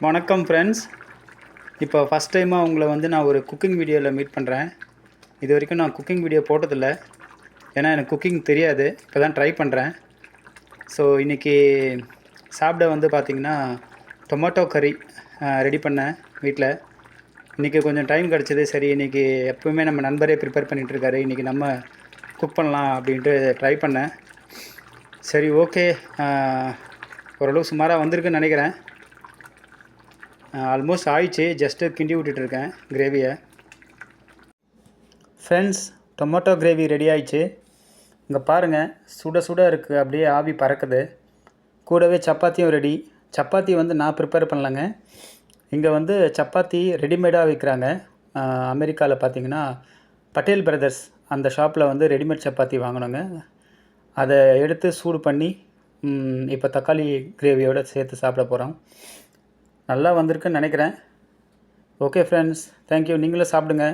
வணக்கம் ஃப்ரெண்ட்ஸ். இப்போ ஃபஸ்ட் டைமாக உங்களை வந்து நான் ஒரு குக்கிங் வீடியோவில் மீட் பண்ணுறேன். இது வரைக்கும் நான் குக்கிங் வீடியோ போட்டதில்லை. ஏன்னா எனக்கு குக்கிங் தெரியாது. இப்போ தான் ட்ரை பண்ணுறேன். ஸோ இன்றைக்கி சாப்பிட வந்து பார்த்திங்கன்னா டொமேட்டோ கறி ரெடி பண்ணேன் வீட்டில். இன்றைக்கி கொஞ்சம் டைம் கிடச்சிது. சரி, இன்றைக்கி எப்போவுமே நம்ம நண்பரே ப்ரிப்பேர் பண்ணிகிட்ருக்காரு, இன்றைக்கி நம்ம குக் பண்ணலாம் அப்படின்ட்டு ட்ரை பண்ணேன். சரி, ஓகே. ஓரளவு சுமாராக வந்திருக்குன்னு நினைக்கிறேன். ஆல்மோஸ்ட் ஆயிடுச்சு. ஜஸ்ட்டு கிண்டி விட்டுட்ருக்கேன் கிரேவியை. ஃப்ரெண்ட்ஸ், டொமேட்டோ கிரேவி ரெடி ஆயிடுச்சு. இங்கே பாருங்கள், சுட சுட இருக்குது, அப்படியே ஆவி பறக்குது. கூடவே சப்பாத்தியும் ரெடி. சப்பாத்தி வந்து நான் ப்ரிப்பேர் பண்ணலங்க. இங்கே வந்து சப்பாத்தி ரெடிமேடாக விற்கிறாங்க. அமெரிக்காவில் பார்த்திங்கன்னா பட்டேல் பிரதர்ஸ் அந்த ஷாப்பில் வந்து ரெடிமேட் சப்பாத்தி வாங்கினோங்க. அதை எடுத்து சூடு பண்ணி இப்போ தக்காளி கிரேவியோடு சேர்த்து சாப்பிட போகிறோம். நல்லா வந்திருக்குன்னு நினைக்கிறேன். Okay friends, thank you. நீங்களும் சாப்பிடுங்க.